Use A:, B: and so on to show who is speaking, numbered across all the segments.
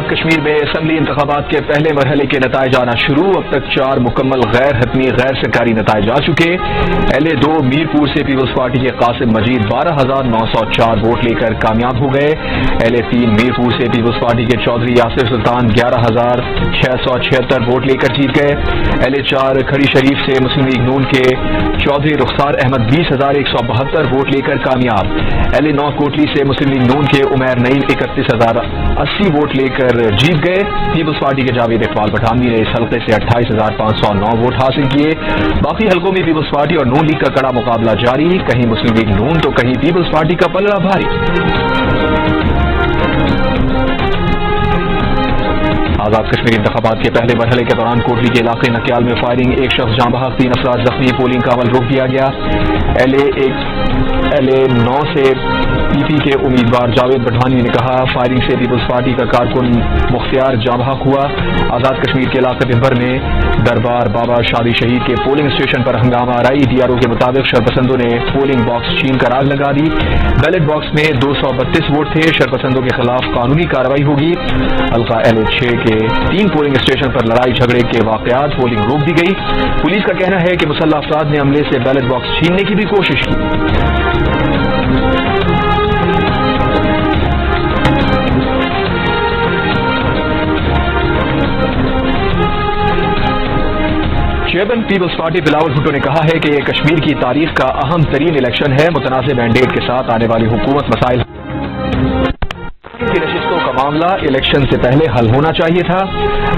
A: आजाद कश्मीर में असम्बली इंतखाबात के पहले मरहले के नताइज आना शुरू। अब तक 4 मुकम्मल गैर हतमी गैर सरकारी नताइज आ चुके। LA2 मीरपुर से पीपल्स पार्टी के कासिम मजीद 12,904 वोट लेकर कामयाब हो गए। LA3 मीरपुर से पीपल्स पार्टी के चौधरी यासिर सुल्तान 11,676 वोट लेकर जीत गए। LA4 खड़ी शरीफ से मुस्लिम लीग नून के चौधरी रुखसार अहमद 20,172 वोट लेकर कामयाब। LA9 कोटली से मुस्लिम लीग नून के उमैर नईम 31,080 वोट लेकर जीत गए। पीपल्स पार्टी के जावेद इकबाल पठानी ने इस हल्के से 28,509 वोट हासिल किए। बाकी हल्कों में पीपल्स पार्टी और नून लीग का कड़ा मुकाबला जारी। कहीं मुस्लिम लीग नून तो कहीं पीपल्स पार्टी का पलड़ा भारी। आजाद कश्मीर इंतखाबात के पहले मरहले के दौरान कोटली के इलाके नकियाल में फायरिंग, एक शख्स जाँ बहक, 3 अफराद जख्मी, पोलिंग का अमल रोक दिया गया। LA9 से PP के उम्मीदवार जावेद पठानी ने कहा, फायरिंग से पीपल्स पार्टी का कारकुन मुख्तियार जाँ बहक हुआ। आजाद कश्मीर के इलाके दिनभर में दरबार बाबा शादी शहीद के पोलिंग स्टेशन पर हंगामा आराई। DRO के मुताबिक शरपसंदों ने पोलिंग बॉक्स छीन कर आग लगा दी। बैलेट बॉक्स में 232 वोट थे। शरपसंदों के खिलाफ कानूनी कार्रवाई होगी। हल्का LA6 के 3 पोलिंग स्टेशन पर लड़ाई झगड़े के वाकयात, पोलिंग रोक दी गई। पुलिस का कहना है कि मुसल्लह अफराद ने हमले से बैलेट बॉक्स छीनने की भी कोशिश की। चेयरमैन पीपल्स पार्टी बिलावल भुट्टो ने कहा है कि यह कश्मीर की तारीख का अहम तरीन इलेक्शन है। मुतनाज़ मैंडेट के साथ आने वाली हुकूमत मसाइल की नशिस्तों का मामला इलेक्शन से पहले हल होना चाहिए था।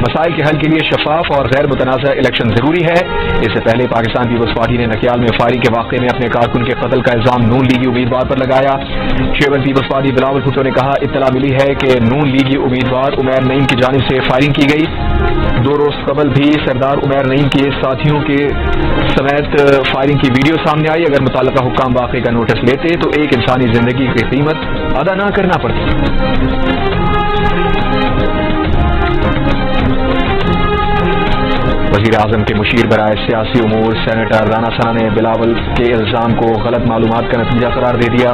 A: मसाइल के हल के लिए शफाफ और गैर मुतनाज़ा इलेक्शन जरूरी है। इससे पहले पाकिस्तान पीपल्स पार्टी ने नकियाल में फायरिंग के वाक़े में अपने कारकुन के कत्ल का इल्जाम नून लीगी उम्मीदवार पर लगाया। चेयरमैन पीपल्स पार्टी बिलावल भुट्टो ने कहा, इत्तला मिली है कि नून लीगी उम्मीदवार उमैर नईम की जानिब से फायरिंग की गई। 2 रोज कबल भी सरदार उमैर नईम के साथियों के समेत फायरिंग की वीडियो सामने आई। अगर मुताल्लिका हुक्काम वाक़े का नोटिस लेते तो एक इंसानी जिंदगी की कीमत अदा न करना पड़ती। वज़ीर आज़म के मुशीर बराए सियासी उमूर सेनेटर राना सना ने बिलावल के इल्जाम को गलत मालूमात का नतीजा करार दे दिया।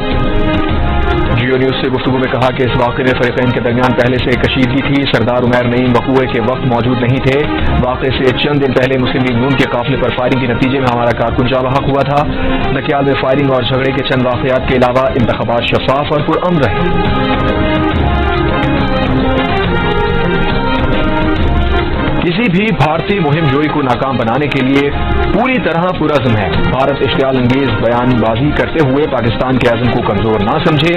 A: जियो न्यूज से गुफ्तगू में कहा कि इस वाक़े में फ़रीक़ैन के दरमियान पहले से कशीदगी थी। सरदार उमैर नईम वक़ूए के वक्त मौजूद नहीं थे। वाक़े से चंद दिन पहले मुस्लिम लीग नून के काफिले पर फायरिंग के नतीजे में हमारा कारकुन जाँ बहक हुआ था। नकियाल में फायरिंग और झगड़े के चंद वाक़यात के अलावा इंतख़ाबात शफाफ और पुरअमन रहे। किसी भी भारतीय मुहिम जोई को नाकाम बनाने के लिए पूरी तरह पुरअज़्म है। भारत इश्तियाल अंगेज बयानबाजी करते हुए पाकिस्तान के अज़्म को कमजोर ना समझे।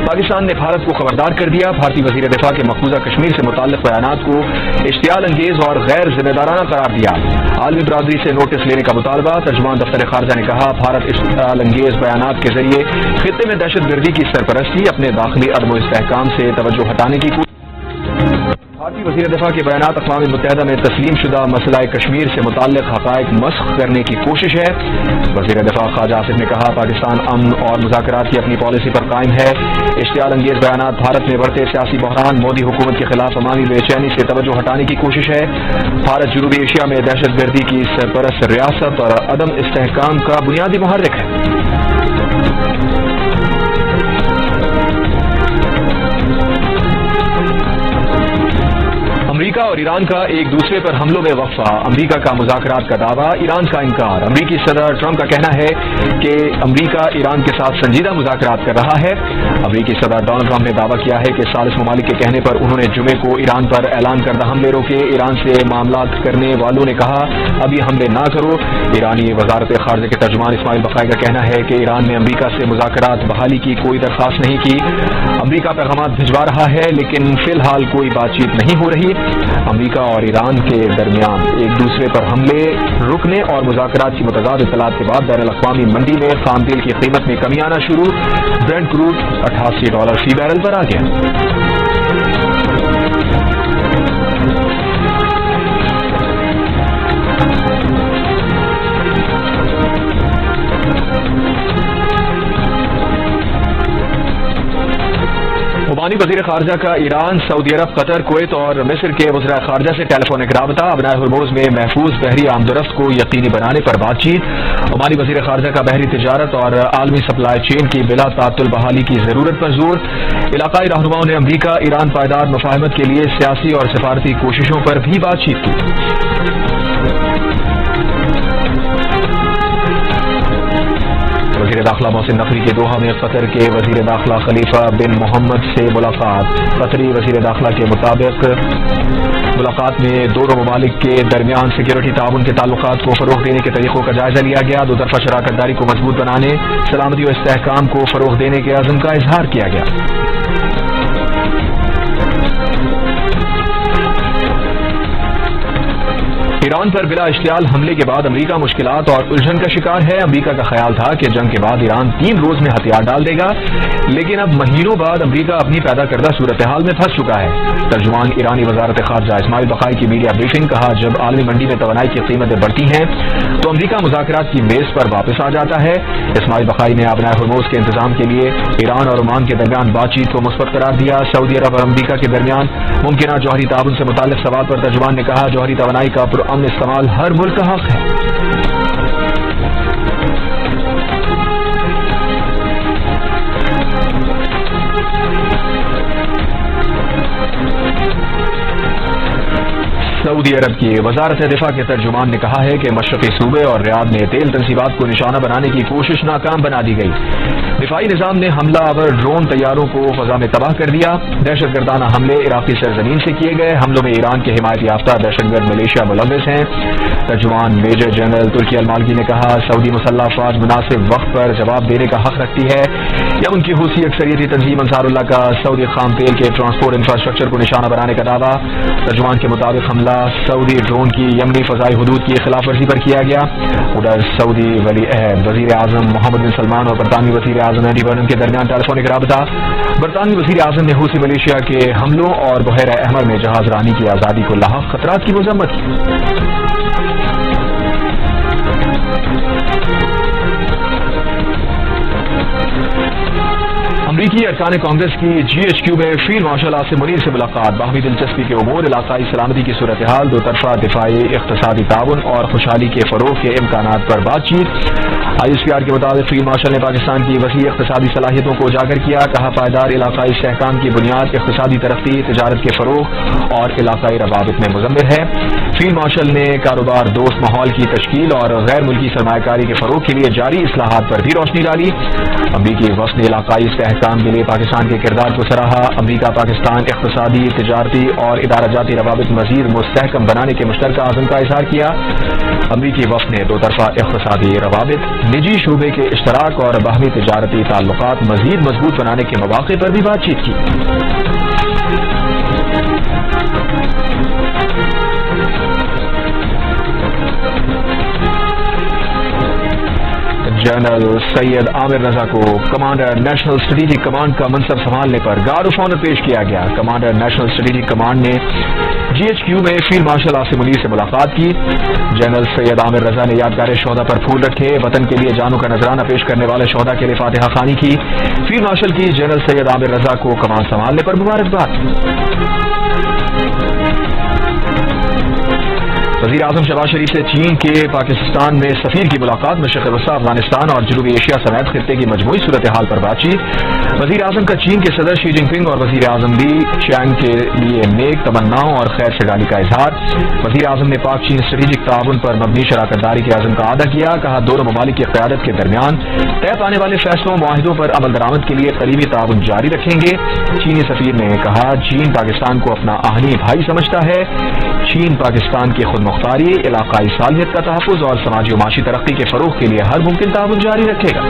A: पाकिस्तान ने भारत को खबरदार कर दिया। भारतीय वज़ीर दिफा के मकबूजा कश्मीर से मुताल्लिक़ बयानात को इश्तियाल अंगेज और गैर जिम्मेदाराना करार दिया। आलमी बरादरी से नोटिस लेने का मुतालबा। तर्जुमान दफ्तर खारजा ने कहा, भारत इश्तियाल अंगेज बयानात के जरिए खित्ते में दहशतगर्दी की सरपरस्ती, अपने दाखिली अदम इस्तेहकाम से तवज्जो हटाने की भारतीय वज़ीर दिफा के बयानात अक़वाम मुत्तहिदा में तस्लीम शुदा मसला कश्मीर से मुताल्लिक़ हक़ाइक़ मस्ख़ करने की कोशिश है। वज़ीर दिफा ख्वाजा आसिफ ने कहा, पाकिस्तान अमन और मुज़ाकरात की अपनी पॉलिसी पर कायम है। इश्तियाल अंगेज बयानात भारत में बढ़ते सियासी बहरान, मोदी हुकूमत के खिलाफ अवामी बेचैनी से तवज्जो हटाने की कोशिश है। भारत जनूबी एशिया में दहशतगर्दी की सरपरस्त रियासत और अदम इस्तेहकाम का बुनियादी मुहर्रिक है। अमरीका और ईरान का एक दूसरे पर हमलों में वक्फा, अमरीका का मुज़ाकरात का दावा, ईरान का इनकार। अमरीकी सदर ट्रंप का कहना है कि अमरीका ईरान के साथ संजीदा मुज़ाकरात कर रहा है। अमरीकी सदर डोनाल्ड ट्रंप ने दावा किया है कि सालिस ममालिक के कहने पर उन्होंने जुमे को ईरान पर ऐलान करदा हमले रोके। ईरान से मामलात करने वालों ने कहा, अभी हमले ना करो। ईरानी वजारत खारजा के तर्जुमान इस्माइल बकाई का कहना है कि ईरान ने अमरीका से मुज़ाकरात बहाली की कोई दरख्वास्त नहीं की। अमरीका पैगामात भिजवा रहा है, लेकिन फिलहाल कोई बातचीत नहीं हो रही। अमरीका और ईरान के दरमियान एक दूसरे पर हमले रुकने और मुज़ाकरात की मुतज़ाद इत्तलात के बाद बैरुल अक़वामी मंडी में खाम तेल की कीमत में कमी आना शुरू। ब्रेंट क्रूड $88 फी बैरल पर आ गया। ओमानी वज़ीर ख़ारजा का ईरान, सऊदी अरब, कतर, कुवैत और मिस्र के वज़ीर ख़ारजा से टेलीफोनिक राबता। अबनाए हुर्मुज़ में महफूज बहरी आमदोरफ्त को यकीनी बनाने पर बातचीत। ओमानी वज़ीर ख़ारजा का बहरी तिजारत और आलमी सप्लाई चेन की बिला तातुल बहाली की ज़रूरत पर जोर। इलाकाई रहनुमाओं ने अमरीका ईरान पायदार मुफाहमत के लिए सियासी और सफारती कोशिशों पर भी बातचीत की। वज़ीर दाखिला मोहसिन नकवी के दोहा में कतर के वज़ीर दाखिला खलीफा बिन मोहम्मद से मुलाकात। कतरी वज़ीर दाखिला के मुताबिक मुलाकात में दोनों ममालिक के दरमियान सिक्योरिटी ताउन के ताल्लुकात को फ़रोग़ देने के तरीक़ों का जायजा लिया गया। दो तरफ़ा शराकतदारी को मजबूत बनाने, सलामती और इस्तेहकाम को फ़रोग़ देने के अज़्म का इजहार किया गया। ईरान पर बिला इश्तियाल हमले के बाद अमरीका मुश्किलात और उलझन का शिकार है। अमरीका का ख्याल था कि जंग के बाद ईरान 3 रोज में हथियार डाल देगा, लेकिन अब महीनों बाद अमरीका अपनी पैदा करदा सूरत हाल में फंस चुका है। तर्जुमान ईरानी वजारत खारजा इस्माइल बकाई की मीडिया ब्रीफिंग, कहा जब आलमी मंडी में तवानाई की कीमतें बढ़ती हैं तो अमरीका मुज़ाकरात की मेज पर वापस आ जाता है। इस्माइल बकाई ने अबनाए हुर्मुज़ के इंतजाम के लिए ईरान और ओमान के दरमियान बातचीत को मुस्बत करार दिया। सऊदी अरब और अमरीका के दरमियान मुमकिन जौहरी ताउन से मुताल्लिक सवाल पर तर्जुमान ने कहा जौहरी तवानाई का पुरअमन इस्तेमाल हर मुल्क का हक है। सऊदी अरब की वजारत दिफा के तर्जुमान ने कहा है कि मशरक़ी सूबे और रियाद में तेल तनसीबात को निशाना बनाने की कोशिश नाकाम बना दी गई। दिफाई निज़ाम ने हमला आवर ड्रोन तैयारों को फजा में तबाह कर दिया। दहशतगर्दाना हमले इराकी सरजमीन से किए गए। हमलों में ईरान के हिमायत याफ्ता दहशतगर्द मलेशिया मुलव्विस हैं। तर्जुमान मेजर जनरल तुर्की अल-मालकी ने कहा सऊदी मुसल्लह अफवाज मुनासिब वक्त पर जवाब देने का हक रखती है। यमन की हूसी अक्सरियती तंजीम अंसारुल्लाह का सऊदी खाम तेल के ट्रांसपोर्ट इंफ्रास्ट्रक्चर को निशाना बनाने का दावा। तर्जुमान के मुताबिक हमला सऊदी ड्रोन की यमनी फजाई हुदूद की खिलाफ वर्जी पर किया गया। उधर सऊदी वली अहद वजीर आजम मोहम्मद बिन सलमान और बरतानवी वजीर आजम एंडी बर्नम के दरमियान टेलीफोनिक राबता। बरतानवी वजीर आजम ने हूसी मलेशिया के हमलों और बहरा अहमर में जहाज रानी की आज़ादी को लाहक खतरात की मजम्मत की। अमरीकी अरकान कांग्रेस की GHQ में फील्ड मार्शल आसिम मुनीर से मुलाकात। बाहमी दिलचस्पी के उमूर, इलाकाई सलामती की सूरत हाल, दो तरफा दिफाई इख्तिसादी ताउन और खुशहाली के फरोग के इम्कानात पर बातचीत। ISPR के मुताबिक फील्ड मार्शल ने पाकिस्तान की वसी इख्तिसादी सलाहियतों को उजागर किया। कहा पायदार इलाकाई इस्तेहकाम की बुनियाद इख्तिसादी तरक्की, तिजारत के फरोग और इलाकाई रवाबित में मुजम्मिल है। फील्ड मार्शल ने कारोबार दोस्त माहौल की तश्कील और गैर मुल्की सरमायाकारी के फरोग के लिए जारी इस्लाहात पर भी रोशनी डाली। अमरीकी वफ़द ने इलाकाई इस्तेहकाम के लिए पाकिस्तान के किरदार को सराहा। अमरीका पाकिस्तान इख्तिसादी, तिजारती और इदाराजाती रवाबित मजीद मुस्तहकम बनाने के मुश्तरका आज़म का इज़हार किया। अमरीकी वफ़द ने दो तरफा इख्तिसादी रवाबित, निजी शूबे के इश्तराक और बाहमी तिजारती ताल्लुकात मजीद मजबूत बनाने के मौके पर भी बातचीत की। जनरल सैयद आमिर रजा को कमांडर नेशनल स्ट्रेटेजिक कमांड का मनसब संभालने पर गार्ड ऑफ ऑनर पेश किया गया। कमांडर नेशनल स्ट्रेटेजिक कमांड ने GHQ में फील्ड मार्शल आसिम मुनीर से मुलाकात की। जनरल सैयद आमिर रजा ने यादगार शोहदा पर फूल रखे, वतन के लिए जानों का नजराना पेश करने वाले शोहदा के लिए फातिहा खानी की। फील्ड मार्शल की जनरल सैयद आमिर रजा को कमान संभालने पर मुबारकबाद। वज़ीर आज़म शहबाज शरीफ से चीन के पाकिस्तान में सफीर की मुलाकात। मशरिक़ वस्ता, अफगानिस्तान और जनूबी एशिया समेत खित्ते की मजमूई सूरत हाल पर बातचीत। वज़ीर आज़म का चीन के सदर शी जिनपिंग और वज़ीर आज़म ली चियांग के लिए नेक तमन्नाओं और खैर सगाली का इजहार। वज़ीर आज़म ने पाक चीन स्ट्रेटेजिक ताउन पर मबनी शराकतदारी के आज़म का अदा किया। कहा दोनों ममालिक की क़यादत के दरमियान तय पाने वाले फैसलों मुआहिदों पर अमल दरामद के लिए करीबी ताउन जारी रखेंगे। चीनी सफीर ने कहा चीन पाकिस्तान को अपना आहनी भाई समझता है। चीन पाकिस्तान की खुद मुख्तारी, इलाकाई सालियत का तहफ़्फ़ुज़ और समाजी और माशी तरक्की के फरोग के लिए हर मुमकिन ताउन जारी रखेगा।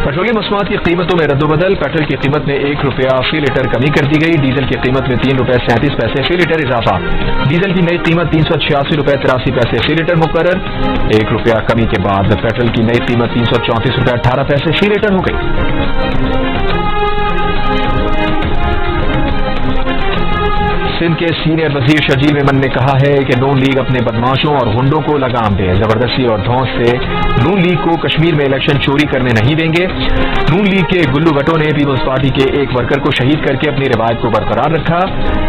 A: पेट्रोलियम मसनूआत की कीमतों में रद्दोबदल। पेट्रोल की कीमत में ₹1 फी लीटर कमी कर दी गई। डीजल की कीमत में ₹3.37 फी लीटर इजाफा। डीजल की नई कीमत ₹386.83 फी लीटर मुकर्रर। ₹1 कमी के बाद पेट्रोल की नई कीमत ₹334.18 फी लीटर हो गई। सिंध के सीनियर वजीर शर्जील मेमन ने कहा है कि नून लीग अपने बदमाशों और गुंडों को लगाम दे, जबरदस्ती और धौंस से नून लीग को कश्मीर में इलेक्शन चोरी करने नहीं देंगे। नून लीग के गुल्लू भट्टो ने पीपल्स पार्टी के एक वर्कर को शहीद करके अपनी रिवायत को बरकरार रखा।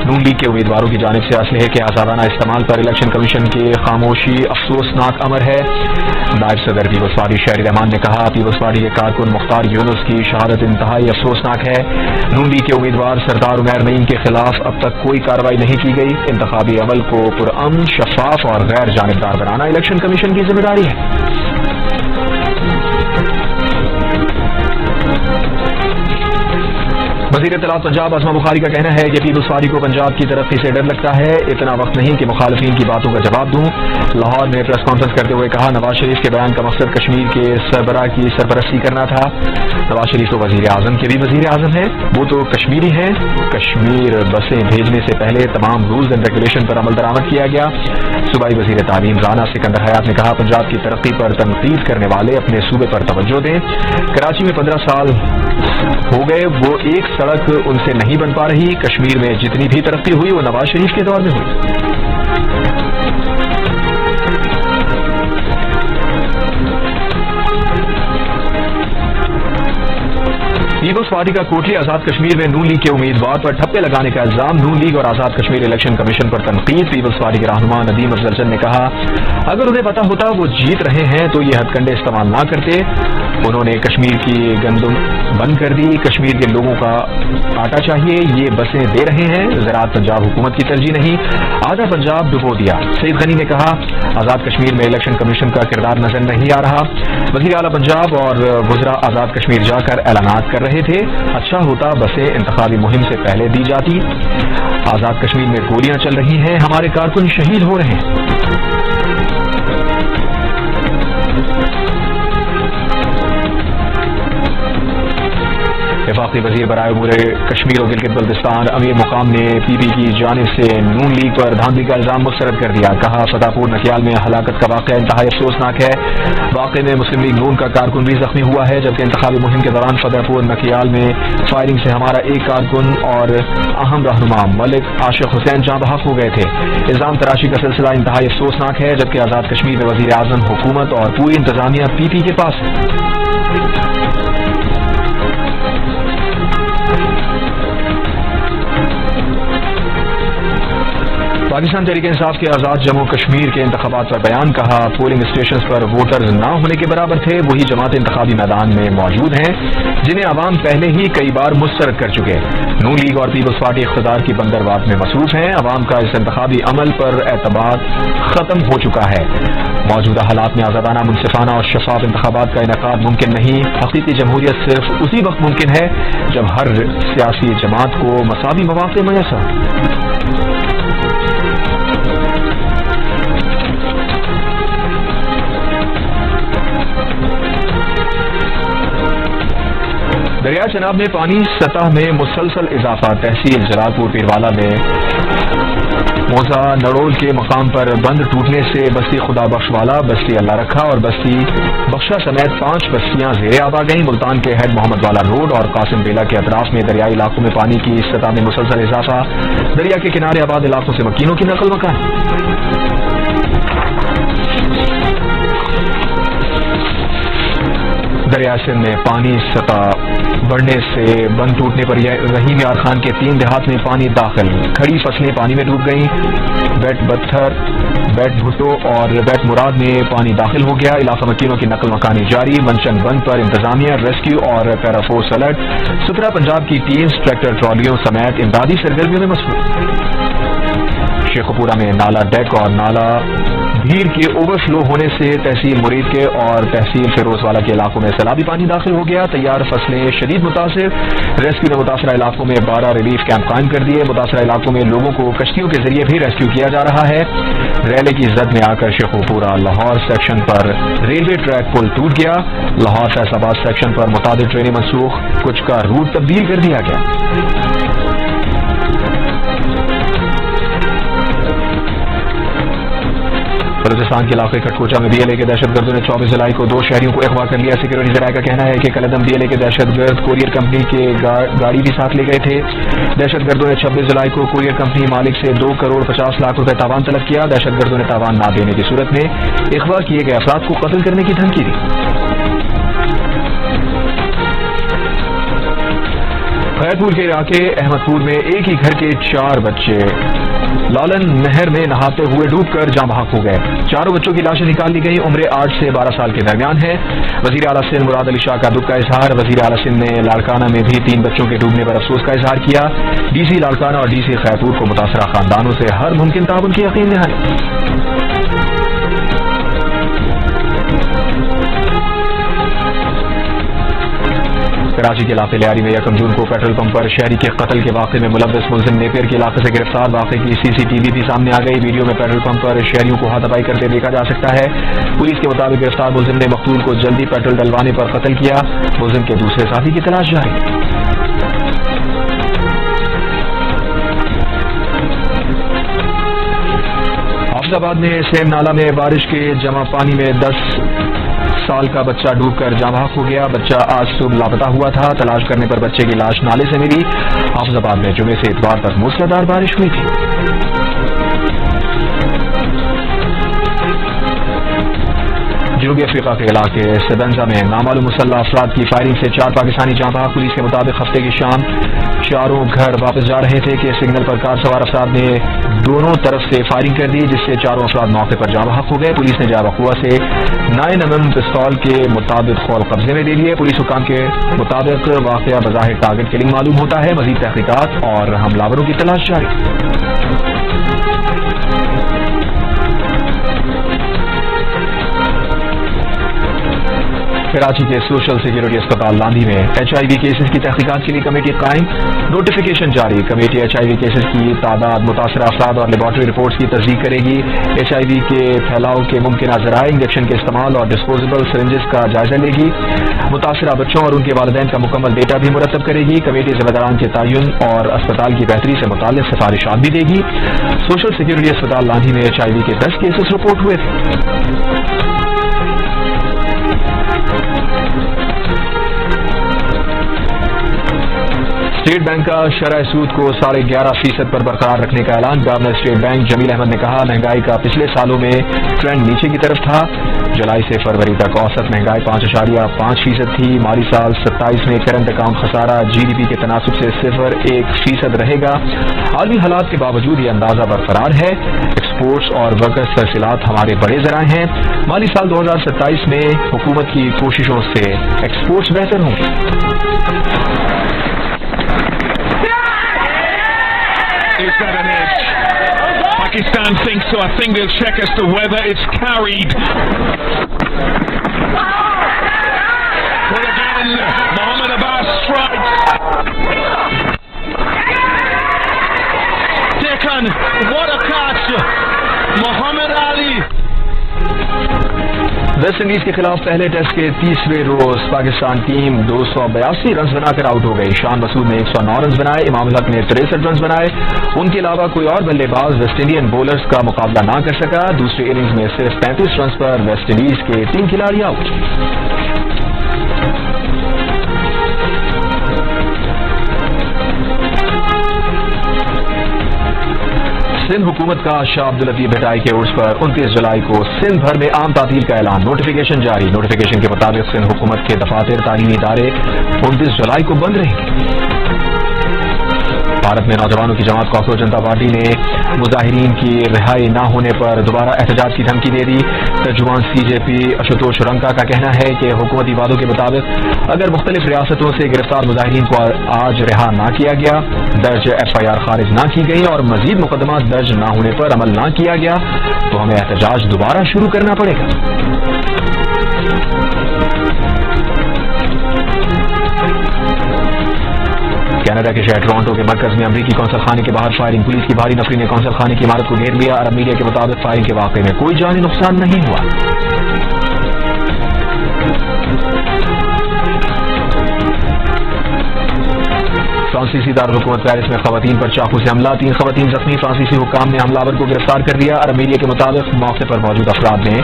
A: नून लीग के उम्मीदवारों की जानिब से असलहे के आजादाना इस्तेमाल पर इलेक्शन कमीशन की खामोशी अफसोसनाक अमर है। नायब सदर पीपल्स पार्टी शहरी रहमान ने कहा, पीपल्स पार्टी के कारकुन मुख्तार यूनुस की शहादत इंतहाई अफसोसनाक है। नून लीग के उम्मीदवार सरदार उमैर नईम के खिलाफ अब तक कोई कार्रवाई नहीं की गई। इंतखाबी अमल को पुरअमन, शफाफ और गैर जानिबदार बनाना इलेक्शन कमीशन की जिम्मेदारी है। वज़ीर इत्तलात पंजाब आज़मा बुखारी का कहना है कि पीपल्स पार्टी को पंजाब की तरक्की से डर लगता है। इतना वक्त नहीं कि मुखालिफिन की बातों का जवाब दूं। लाहौर में प्रेस कॉन्फ्रेंस करते हुए कहा, नवाज शरीफ के बयान का मकसद कश्मीर के सरबराह की सरपरस्ती करना था। नवाज शरीफ तो वज़ीर आज़म के भी वज़ीर आज़म है, वो तो कश्मीरी हैं। कश्मीर बसें भेजने से पहले तमाम रूल्स एंड रेगुलेशन पर अमल दरामद किया गया। सूबाई वज़ीर तालीम राना सिकंदर हयात ने कहा, पंजाब की तरक्की पर तनकीद करने वाले अपने सूबे पर तवज्जो दें। कराची में 15 साल हो गए, वो एक सड़क उनसे नहीं बन पा रही। कश्मीर में जितनी भी तरक्की हुई वो नवाज शरीफ के दौर में हुई। पीपल्स पार्टी का कोटली आजाद कश्मीर में नून लीग के उम्मीदवार पर ठप्पे लगाने का इल्जाम। नून लीग और आजाद कश्मीर इलेक्शन कमीशन पर तनकीद। पीपल्स पार्टी के रहनुमा नदीम अफजल ने कहा, अगर उन्हें पता होता वो जीत रहे हैं तो ये हथकंडे इस्तेमाल ना करते। उन्होंने कश्मीर की गंदम बंद कर दी। कश्मीर के लोगों का आटा चाहिए, ये बसें दे रहे हैं। ज़राअत पंजाब हुकूमत की तरजीह नहीं, आधा पंजाब डुबो दिया। सईद गनी ने कहा, आजाद कश्मीर में इलेक्शन कमीशन का किरदार नजर नहीं आ रहा। वज़ीर आला पंजाब और वज़रा आजाद कश्मीर जाकर ऐलानात कर रहे थे। अच्छा होता बसें इंतखाबी मुहिम से पहले दी जाती। आजाद कश्मीर में गोलियां चल रही हैं, हमारे कारकुन शहीद हो रहे हैं। वफाकी वज़ीर बराए उमूर कश्मीर और गिलगित बल्तिस्तान अमीर मुकाम ने पीपी की जानिब से नून लीग पर धांधली का इल्जाम मुस्तरद कर दिया। कहा, फतेहपुर नकियाल में हलाकत का वाक़या इंतहाई अफसोसनाक है। वाक़े में मुस्लिम लीग नून का कारकुन भी जख्मी हुआ है, जबकि इंतखाबी मुहिम के दौरान फतेहपुर नकियाल में फायरिंग से हमारा एक कारकुन और अहम रहनुमा मलिक आशिक हुसैन जाँ बहक हो गए थे। इल्जाम तराशी का सिलसिला इंतहाई अफसोसनाक है, जबकि आज़ाद कश्मीर में वज़ीर आज़म, हुकूमत और पूरी इंतजामिया पीपी के पास है। पाकिस्तान तहरीक इंसाफ के आज़ाद जम्मू कश्मीर के इंतखाबात पर बयान। कहा, पोलिंग स्टेशन पर वोटर्स न होने के बराबर थे। वही जमात इंतखाबी मैदान में मौजूद हैं जिन्हें अवाम पहले ही कई बार मुस्तरद कर चुके। नून लीग और पीपल्स पार्टी इख्तिदार की बंदरबात में मसरूफ हैं। अवाम का इस इंतखाबी अमल पर एतबार खत्म हो चुका है। मौजूदा हालात में आज़ादाना, मुनसिफाना और शफाफ इंतखाबात का इनेकाद मुमकिन नहीं। हकीकी जमहूरियत सिर्फ उसी वक्त मुमकिन है जब हर सियासी जमात को मसावी मौक़े मैसर। दरिया चनाब में पानी सतह में मुसलसल इजाफा। तहसील जलालपुर पीरवाला में मोजा नड़ोल के मकाम पर बंद टूटने से बस्ती खुदा बख्शवाला, बस्ती अल्लाह रखा और बस्ती बख्शा समेत 5 बस्तियां ज़ेरे आब आ गईं। मुल्तान के हेड मोहम्मद वाला रोड और कासिम बेला के अतराफ में दरियाई इलाकों में पानी की सतह में मुसलसल इजाफा। दरिया के किनारे आबाद इलाकों से मकीनों की नकल मकान। दरिया सिंध में पानी सतह बढ़ने से बंद टूटने पर रहीम यार खान के 3 देहात में पानी दाखिल। खड़ी फसलें पानी में डूब गईं। बेट बत्थर, बेट भुट्टो और बेट मुराद में पानी दाखिल हो गया। इलाका मकीनों की नकल मकानी जारी। मंचन बंद पर इंतजामिया, रेस्क्यू और पैराफोर्स अलर्ट। सुथरा पंजाब की टीम्स ट्रैक्टर ट्रॉलियों समेत इमदादी सरगर्मियों में मसरूफ। शेखपुरा में नाला डेक और नाला भीड़ के ओवरफ्लो होने से तहसील मुरीद के और तहसील फिरोजवाला के इलाकों में सैलाबी पानी दाखिल हो गया। तैयार फसलें शदीद मुतासिर। रेस्क्यू ने मुतासरा इलाकों में 12 रिलीफ कैंप कायम कर दिए। मुतासरा इलाकों में लोगों को कश्तियों के जरिए भी रेस्क्यू किया जा रहा है। रैली की जद में आकर शेखपुरा लाहौर सेक्शन पर रेलवे ट्रैक पुल टूट गया। लाहौर फैसलाबाद सेक्शन पर मुतादिद ट्रेनें मनसूख, कुछ का रूट तब्दील कर दिया गया। بلوچستان کے علاقے کٹکوچا میں BLA کے دہشت گردوں نے 24 جولائی کو 2 شہریوں کو اغوا کر لیا. سیکورٹی ذرائع کا کہنا ہے کہ کلعدم BLA کے دہشت گرد کوریئر کمپنی کے گاڑی بھی ساتھ لے گئے تھے. دہشت گردوں نے 26 جولائی کو کوریئر کمپنی مالک سے 2 کروڑ 50 لاکھ روپے تاوان طلب کیا. دہشت گردوں نے تاوان نہ دینے کی صورت میں اغوا کیے گئے افراد کو قتل کرنے کی دھمکی دی. خیرپور کے علاقے احمد پور میں ایک ہی گھر کے 4 بچے لالن نہر میں نہاتے ہوئے ڈوب کر جاں بحق ہو گئے. 4 بچوں کی لاشیں نکال لی گئی. عمر 8 سے 12 سال کے درمیان ہے. وزیر اعلیٰ سندھ مراد علی شاہ کا دکھ کا اظہار. وزیر اعلیٰ سندھ نے لاڑکانہ میں بھی 3 بچوں کے ڈوبنے پر افسوس کا اظہار کیا. DC لاڑکانہ اور DC خیرپور کو متاثرہ خاندانوں سے ہر ممکن تعاون کی یقین دہانی. کراچی کے علاقے لیاری میں 1 جون کو پیٹرول پمپ پر شہری کے قتل کے واقعے میں ملوث ملزم نیپیر کے علاقے سے گرفتار. واقعے کی CCTV بھی سامنے آ گئی. ویڈیو میں پیٹرول پمپ پر شہریوں کو ہاتھ دبائی کرتے دیکھا جا سکتا ہے. پولیس کے مطابق گرفتار ملزم نے مقتول کو جلدی پیٹرول ڈلوانے پر قتل کیا. ملزم کے دوسرے ساتھی کی تلاش جاری. حافظ آباد میں سیم نالہ میں بارش کے جمع پانی میں 10 سال کا بچہ ڈوب کر جاں بحق ہو گیا. بچہ آج صبح لاپتہ ہوا تھا. تلاش کرنے پر بچے کی لاش نالے سے ملی. حافظ آباد میں جمعے سے اتوار تک موسلادھار بارش ہوئی تھی. جنوبی افریقہ کے علاقے سبنزا میں نامعلوم مسلح افراد کی فائرنگ سے 4 پاکستانی جاں بحق. پولیس کے مطابق ہفتے کی شام چاروں گھر واپس جا رہے تھے کہ سگنل پر کار سوار افراد نے دونوں طرف سے فائرنگ کر دی جس سے 4 افراد موقع پر جاں بحق ہو گئے. پولیس نے جا وقوع سے 9mm پستول کے مطابق خول قبضے میں لے لیے. پولیس حکام کے مطابق واقعہ بظاہر ٹارگٹ کلنگ معلوم ہوتا ہے. مزید تحقیقات اور حملہ کی تلاش جاری. کراچی کے سوشل سیکورٹی اسپتال لاندھی میں HIV کیسز کی تحقیقات کے لیے کمیٹی قائم. نوٹیفیکیشن جاری. کمیٹی HIV کیسز کی تعداد، متاثرہ افراد اور لیبارٹری رپورٹس کی تصدیق کرے گی. HIV کے پھیلاؤ کے ممکنہ ذرائع، انجیکشن کے استعمال اور ڈسپوزیبل سرنجز کا جائزہ لے گی. متاثرہ بچوں اور ان کے والدین کا مکمل ڈیٹا بھی مرتب کرے گی. کمیٹی ذمہ داران کے تعین اور اسپتال کی بہتری سے متعلق سفارشات بھی دے گی. سوشل سیکورٹی اسپتال لاندھی میں HIV کے 10 کیسز رپورٹ ہوئے تھے. اسٹیٹ بینک کا شرح سود کو 11.5% پر برقرار رکھنے کا اعلان. گورنر اسٹیٹ بینک جمیل احمد نے کہا مہنگائی کا پچھلے سالوں میں ٹرینڈ نیچے کی طرف تھا. جولائی سے فروری تک اوسط مہنگائی 5.5% تھی. مالی سال 27 میں کرنٹ اکاؤنٹ خسارہ GDP کے تناسب سے 0.1% رہے گا. عالمی حالات کے باوجود یہ اندازہ برقرار ہے. ایکسپورٹس اور ورکرز ترسیلات ہمارے بڑے ذرائع ہیں. مالی سال 2027 میں حکومت کی کوششوں سے ایکسپورٹس بہتر ہوں گے.
B: Is that an edge? Pakistan thinks so. I think they'll check as to whether it's carried. Well, again, Mohammed Abbas strikes. Taken. What a catch. Mohammed Ali.
A: West Indies کے خلاف پہلے ٹیسٹ کے 30ویں روز Pakistan team 282 runs بنا کر out ہو گئی. شان مسعود نے 109 runs بنائے. امام الحق نے 63 رنز بنائے. ان کے علاوہ کوئی اور بلے باز ویسٹ انڈین بولرز کا مقابلہ نہ کر سکا. دوسری اننگز میں صرف 35 رنز پر ویسٹ انڈیز کے 3 کھلاڑی آؤٹ. سندھ حکومت کا شاہ عبداللطیف بھٹائی کے عرس پر 29 جولائی کو سندھ بھر میں عام تعطیل کا اعلان. نوٹیفیکیشن جاری. نوٹیفیکیشن کے مطابق سندھ حکومت کے دفاتر، تعلیمی ادارے 29 جولائی کو بند رہیں گے. بھارت میں نوجوانوں کی جماعت کاکروچ جنتا پارٹی نے مظاہرین کی رہائی نہ ہونے پر دوبارہ احتجاج کی دھمکی دے دی. ترجمان CJP اشوتوش رنکا کا کہنا ہے کہ حکومتی وعدوں کے مطابق اگر مختلف ریاستوں سے گرفتار مظاہرین کو آج رہا نہ کیا گیا، درج FIR خارج نہ کی گئی اور مزید مقدمات درج نہ ہونے پر عمل نہ کیا گیا تو ہمیں احتجاج دوبارہ شروع کرنا پڑے گا. کینیڈا کے شہر ٹورانٹو کے مرکز میں امریکی قونصل خانے کے باہر فائرنگ. پولیس کی بھاری نفری نے قونصل خانے کی عمارت کو گھیر لیا. عرب میڈیا کے مطابق فائرنگ کے واقعے میں کوئی جانی نقصان نہیں ہوا. فرانسیسی دارالحکومت پیرس میں خواتین پر چاقو سے حملہ، 3 خواتین زخمی، فرانسیسی حکام نے حملاور کو گرفتار کر لیا۔ عرب میڈیا کے مطابق موقع پر موجود افراد نے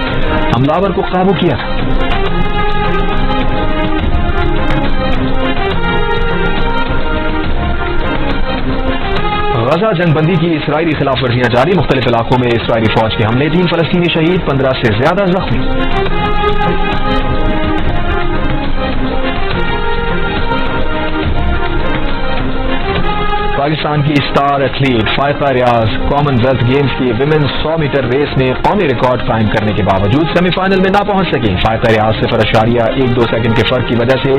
A: حملاور کو قابو کیا۔ غزہ جنگ بندی کی اسرائیلی خلاف ورزیاں جاری، مختلف علاقوں میں اسرائیلی فوج کے حملے، 3 فلسطینی شہید، 15 سے زیادہ زخمی۔ پاکستان کی اسٹار ایتھلیٹ فائقہ ریاض کامن ویلتھ گیمز کی ویمنز 100 میٹر ریس میں قومی ریکارڈ قائم کرنے کے باوجود سیمی فائنل میں نہ پہنچ سکیں۔ فائقہ ریاض 0.12 سیکنڈ کے فرق کی وجہ سے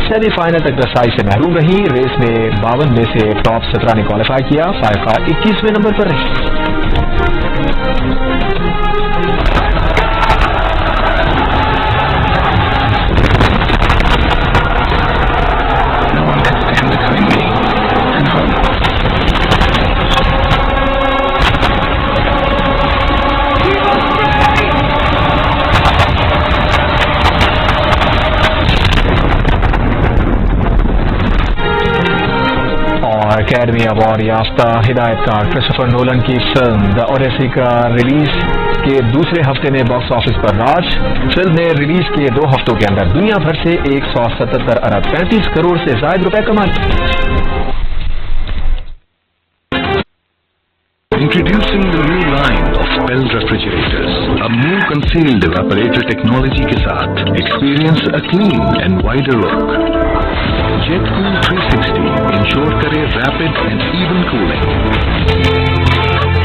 A: سیمی فائنل تک رسائی سے محروم رہی۔ ریس میں 52 میں سے ٹاپ 17 نے کوالیفائی کیا۔ فائقہ 21ویں نمبر پر رہی۔ اکیڈمی ایوارڈ یافتہ ہدایت کار کرسٹوفر نولن کی فلم دی اوڈیسی کا ریلیز کے دوسرے ہفتے میں باکس آفس پر راج۔ فلم نے ریلیز کے 2 ہفتوں کے اندر دنیا بھر سے 177 ارب 35 کروڑ سے زائد روپے کمائے۔
C: Introducing the new line of Bell refrigerators, a new concealed evaporator technology के साथ experience a clean and wider look. JetCool 360 ensure करे rapid and even cooling.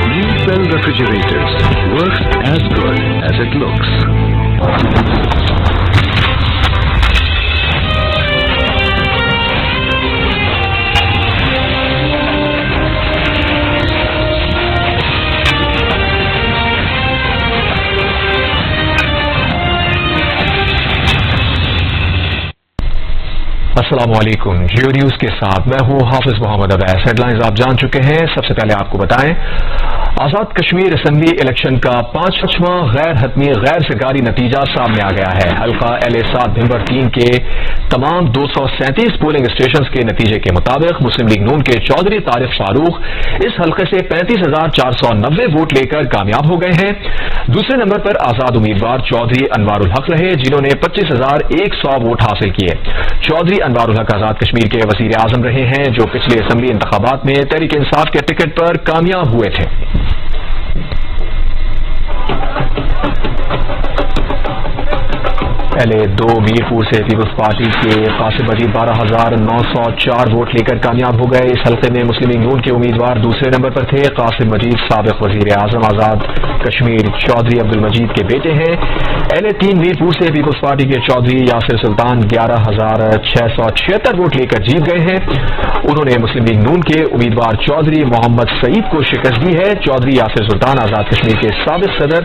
C: New Bell refrigerators works as good as it looks.
A: السلام علیکم، Jio news کے ساتھ میں ہوں حافظ محمد عبیس۔ ہیڈ لائنز آپ جان چکے ہیں، سب سے پہلے آپ کو بتائیں آزاد کشمیر اسمبلی الیکشن کا 5واں غیر حتمی غیر سرکاری نتیجہ سامنے آ گیا ہے۔ حلقہ LA7 بھمبر 3 کے تمام 237 پولنگ اسٹیشنز کے نتیجے کے مطابق مسلم لیگ نون کے چودھری طارق فاروق اس حلقے سے 35,490 ووٹ لے کر کامیاب ہو گئے ہیں۔ دوسرے نمبر پر آزاد امیدوار چودھری انوار الحق رہے، جنہوں نے 25,100 ووٹ حاصل کیے۔ چودھری انوار الحق آزاد کشمیر کے وزیر اعظم رہے ہیں، جو پچھلے اسمبلی انتخابات میں تحریک انصاف کے ٹکٹ پر کامیاب ہوئے تھے۔ LA2 میرپور سے پیپلز پارٹی کے قاسم مجید 12,904 ووٹ لے کر کامیاب ہو گئے۔ اس حلقے میں مسلم لیگ نون کے امیدوار دوسرے نمبر پر تھے۔ قاسم مجید سابق وزیر اعظم آزاد کشمیر چودھری عبدالمجید کے بیٹے ہیں۔ LA3 میرپور سے پیپلز پارٹی کے چودھری یاسر سلطان 11,676 ووٹ لے کر جیت گئے ہیں۔ انہوں نے مسلم لیگ نون کے امیدوار چودھری محمد سعید کو شکست دی ہے۔ چودھری یاسر سلطان آزاد کشمیر کے سابق صدر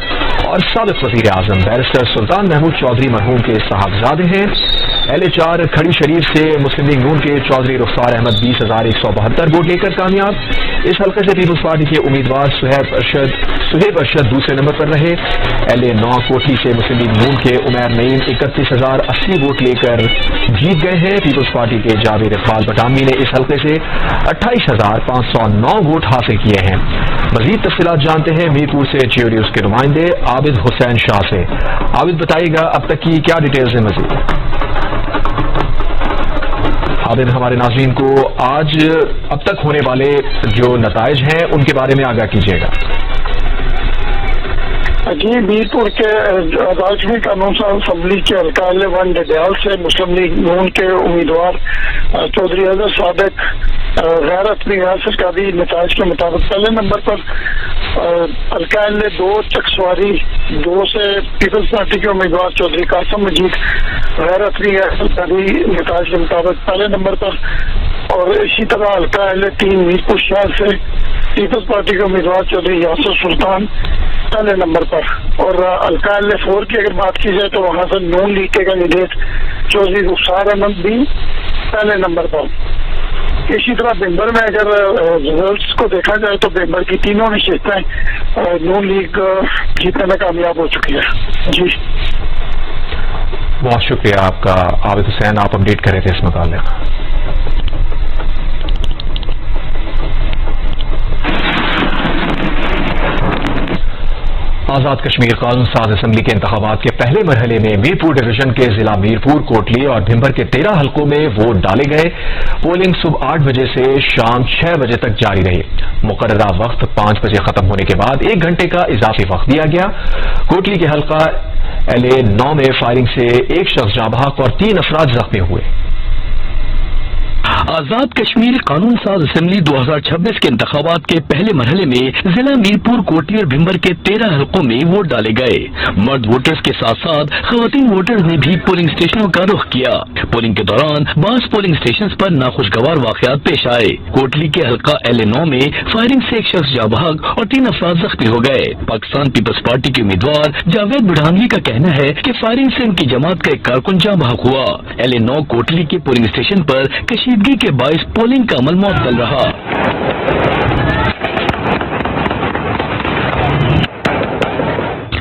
A: اور سابق وزیر اعظم بیرسٹر سلطان محمود چودھری مرحوم کے صاحبزادے ہیں۔ LA4 کھڑی شریف سے مسلم لیگ نون کے چودھری رخسار احمد 20,172 ووٹ لے کر کامیاب۔ اس حلقے سے پیپلز پارٹی کے امیدوار سہیب ارشد دوسرے نمبر پر رہے۔ LA9 کوٹھی سے مسلم لیگ نون کے عمیر نعیم 31,080 ووٹ لے کر جیت گئے ہیں۔ پیپلز پارٹی کے جاوید اقبال بٹانوی نے اس حلقے سے 28,509 ووٹ حاصل کیے ہیں۔ مزید تفصیلات جانتے ہیں میرپور سے جیو نیوز کے نمائندے عابد حسین شاہ سے۔ عابد بتائیے گا اب تک کی کیا ڈیٹیلز ہیں مزید؟ عابد ہمارے ناظرین کو آج اب تک ہونے والے جو نتائج ہیں ان کے بارے میں آگاہ کیجیے گا۔
D: جی، میرپور کے راجوی قانون ساز اسمبلی کے حلقہ LA1 ڈڈیال سے مسلم لیگ نون کے امیدوار چودھری اظہر صادق غیر حتمی غیر سرکاری نتائج کے مطابق پہلے نمبر پر، حلقہ LA2 چکسواری 2 سے پیپلز پارٹی کے امیدوار چودھری قاسم مجید غیر حتمی غیر سرکاری نتائج کے مطابق پہلے نمبر پر، اور اسی طرح حلقہ LA3 میرپور شہر سے پیپلز پارٹی کے امیدوار چودھری یاسر سلطان پہلے نمبر پر، اور حلقہ LA4 کی اگر بات کی جائے تو وہاں سے نون لیگ کے کینڈیڈیٹ چودھری رخسار احمد بھی پہلے نمبر پر۔ اسی طرح بھمبر میں اگر ریزلٹس کو دیکھا جائے تو بھمبر کی تینوں نشستیں نون لیگ جیتنے میں کامیاب ہو چکی ہے۔ جی
A: بہت شکریہ آپ کا عابد حسین، آپ اپڈیٹ کرے تھے اس متعلق۔ آزاد کشمیر قانون ساز اسمبلی کے انتخابات کے پہلے مرحلے میں میرپور ڈویژن کے ضلع میرپور، کوٹلی اور بھمبر کے 13 حلقوں میں ووٹ ڈالے گئے۔ پولنگ صبح 8 بجے سے شام 6 بجے تک جاری رہی۔ مقررہ وقت 5 بجے ختم ہونے کے بعد 1 گھنٹے کا اضافی وقت دیا گیا۔ کوٹلی کے حلقہ LA-9 میں فائرنگ سے 1 شخص جاں بحق اور 3 افراد زخمی ہوئے۔
E: آزاد کشمیر قانون ساز اسمبلی 2026 کے انتخابات کے پہلے مرحلے میں ضلع میرپور، کوٹلی اور بھمبر کے 13 حلقوں میں ووٹ ڈالے گئے۔ مرد ووٹرز کے ساتھ ساتھ خواتین ووٹرز نے بھی پولنگ اسٹیشنوں کا رخ کیا۔ پولنگ کے دوران بعض پولنگ اسٹیشنز پر ناخوشگوار واقعات پیش آئے۔ کوٹلی کے حلقہ LA-9 میں فائرنگ سے 1 شخص جاں بحق اور 3 افراد زخمی ہو گئے۔ پاکستان پیپلز پارٹی کے امیدوار جاوید بڑھانوی کا کہنا ہے کہ فائرنگ سے ان کی جماعت کا ایک کارکن جاں بحق ہوا۔ LA-9 کوٹلی کے پولنگ اسٹیشن پر کشیدگی کے باعث پولنگ کا عمل معطل رہا۔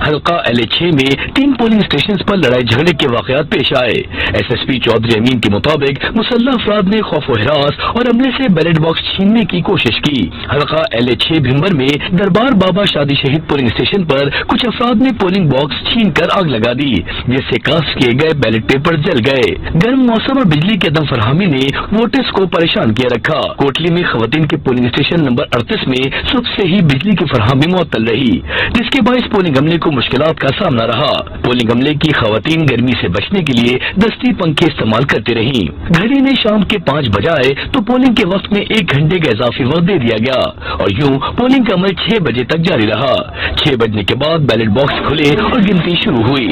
E: حلقہ LA-6 میں 3 پولنگ اسٹیشنز پر لڑائی جھگڑے کے واقعات پیش آئے۔ SSP چودھری امین کے مطابق مسلح افراد نے خوف و ہراس اور عملے سے بیلٹ باکس چھیننے کی کوشش کی۔ حلقہ LA-6 بھمبر میں دربار بابا شادی شہید پولنگ اسٹیشن پر کچھ افراد نے پولنگ باکس چھین کر آگ لگا دی، جس سے کاسٹ کیے گئے بیلٹ پیپر جل گئے۔ گرم موسم اور بجلی کی عدم فراہمی نے ووٹرز کو پریشان کیے رکھا۔ کوٹلی میں خواتین کے پولنگ اسٹیشن نمبر 38 میں صبح سے ہی بجلی کی فراہمی معطل رہی، جس کے باعث پولنگ عملے کو مشکلات کا سامنا رہا۔ پولنگ عملے کی خواتین گرمی سے بچنے کے لیے دستی پنکھے استعمال کرتی رہیں۔ گھڑی نے شام کے 5 بجائے تو پولنگ کے وقت میں 1 گھنٹے کا اضافی وقت دے دیا گیا اور یوں پولنگ کا عمل 6 بجے تک جاری رہا۔ 6 بجنے کے بعد بیلٹ باکس کھلے اور گنتی شروع ہوئی۔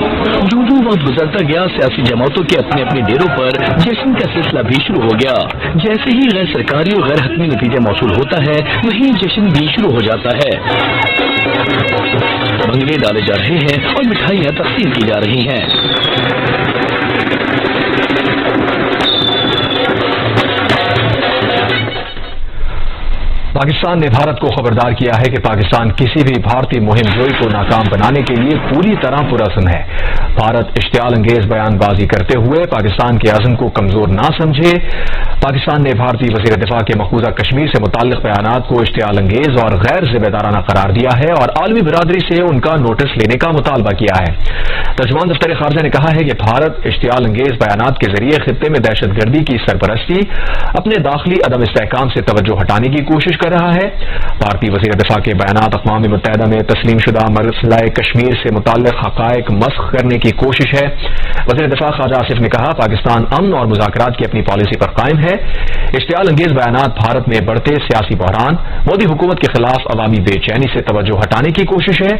E: جو وقت گزرتا گیا، سیاسی جماعتوں کے اپنے اپنے ڈیروں پر جشن کا سلسلہ بھی شروع ہو گیا۔ جیسے ہی غیر سرکاری اور غیر حتمی نتیجہ موصول ہوتا ہے، وہیں جشن بھی شروع ہو جاتا ہے۔ بنگلے ڈالے جا رہے ہیں اور مٹھائیاں تقسیم کی جا رہی ہیں۔
A: پاکستان نے بھارت کو خبردار کیا ہے کہ پاکستان کسی بھی بھارتی مہم جوئی کو ناکام بنانے کے لیے پوری طرح پرعزم ہے۔ بھارت اشتعال انگیز بیان بازی کرتے ہوئے پاکستان کے عزم کو کمزور نہ سمجھے۔ پاکستان نے بھارتی وزیر دفاع کے مقبوضہ کشمیر سے متعلق بیانات کو اشتعال انگیز اور غیر ذمہ دارانہ قرار دیا ہے اور عالمی برادری سے ان کا نوٹس لینے کا مطالبہ کیا ہے۔ ترجمان دفتر خارجہ نے کہا ہے کہ بھارت اشتعال انگیز بیانات کے ذریعے خطے میں دہشت گردی کی سرپرستی، اپنے داخلی عدم استحکام سے توجہ ہٹانے کی کوشش کر رہا ہے۔ بھارتی وزیر دفاع کے بیانات اقوام متحدہ میں تسلیم شدہ مسئلہ کشمیر سے متعلق حقائق مسخ کرنے کی کوشش ہے۔ وزیر دفاع خواجہ آصف نے کہا، پاکستان امن اور مذاکرات کی اپنی پالیسی پر قائم ہے۔ اشتعال انگیز بیانات بھارت میں بڑھتے سیاسی بحران، مودی حکومت کے خلاف عوامی بے چینی سے توجہ ہٹانے کی کوشش ہے۔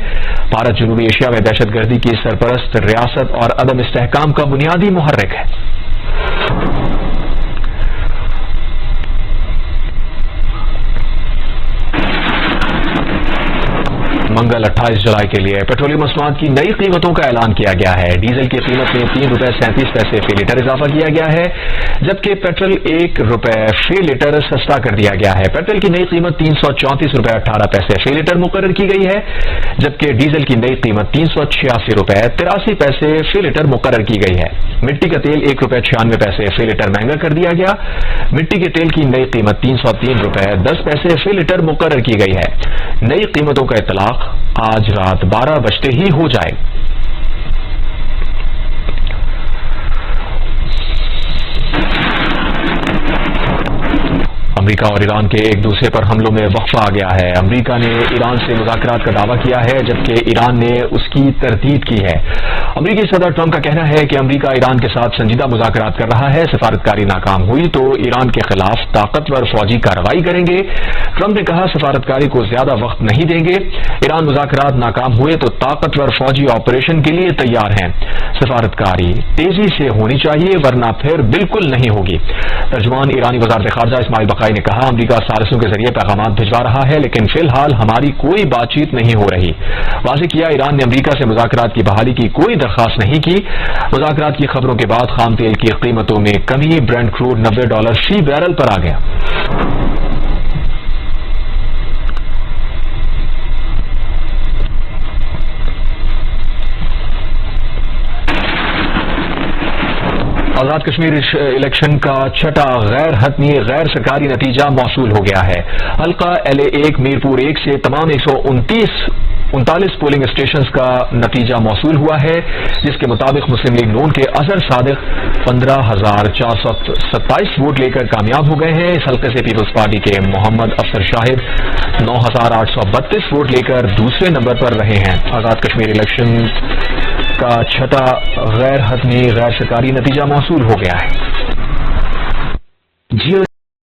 A: بھارت جنوبی ایشیا میں دہشت گردی کی سرپرست ریاست اور عدم استحکام کا بنیادی محرک ہے۔ منگل 28 جولائی کے لیے پیٹرولیم مصنوعات کی نئی قیمتوں کا اعلان کیا گیا ہے۔ ڈیزل کی قیمت میں 3 روپے 37 پیسے فی لیٹر اضافہ کیا گیا ہے، جبکہ پیٹرول 1 روپے فی لیٹر سستا کر دیا گیا ہے۔ پیٹرول کی نئی قیمت 334 روپے 18 پیسے فی لیٹر مقرر کی گئی ہے، جبکہ ڈیزل کی نئی قیمت 386 روپے 83 پیسے فی لیٹر مقرر کی گئی ہے۔ مٹی کا تیل 1 روپے 96 پیسے فی لیٹر مہنگا کر دیا گیا۔ مٹی کے تیل کی نئی قیمت 303 روپے 10 پیسے فی لیٹر مقرر کی گئی ہے۔ نئی قیمتوں کا اطلاق آج رات 12 بجتے ہی ہو جائے۔ امریکہ اور ایران کے ایک دوسرے پر حملوں میں وقفہ آ گیا ہے۔ امریکہ نے ایران سے مذاکرات کا دعویٰ کیا ہے، جبکہ ایران نے اس کی تردید کی ہے۔ امریکی صدر ٹرمپ کا کہنا ہے کہ امریکہ ایران کے ساتھ سنجیدہ مذاکرات کر رہا ہے۔ سفارتکاری ناکام ہوئی تو ایران کے خلاف طاقتور فوجی کارروائی کریں گے۔ ٹرمپ نے کہا، سفارتکاری کو زیادہ وقت نہیں دیں گے۔ ایران مذاکرات ناکام ہوئے تو طاقتور فوجی آپریشن کے لیے تیار ہیں۔ سفارتکاری تیزی سے ہونی چاہیے، ورنہ پھر بالکل نہیں ہوگی۔ ترجمان ایرانی وزارت خارجہ اسماعیل بقائی نے کہا، امریکہ ثالثوں کے ذریعے پیغامات بھجوا رہا ہے، لیکن فی الحال ہماری کوئی بات چیت نہیں ہو رہی۔ واضح کیا، ایران نے امریکہ سے مذاکرات کی بحالی کی کوئی درخواست نہیں کی۔ مذاکرات کی خبروں کے بعد خام تیل کی قیمتوں میں کمی، برنٹ کروڈ $90 فی بیرل پر آ گیا۔ آزاد کشمیر الیکشن کا چھٹا غیر حتمی غیر سرکاری نتیجہ موصول ہو گیا ہے۔ حلقہ LA-1 میرپور 1 سے تمام 129 39 पोलिंग स्टेशंस का नतीजा मौसूल हुआ है, जिसके मुताबिक मुस्लिम लीग नून के अजहर सादिक 15,427 वोट लेकर कामयाब हो गए हैं। इस हल्के से पीपल्स पार्टी के मोहम्मद अफसर शाहिद 9,832 वोट लेकर दूसरे नंबर पर रहे हैं। आजाद कश्मीर इलेक्शन का छठा गैर हतमी गैर सरकारी नतीजा मौसूल हो गया है।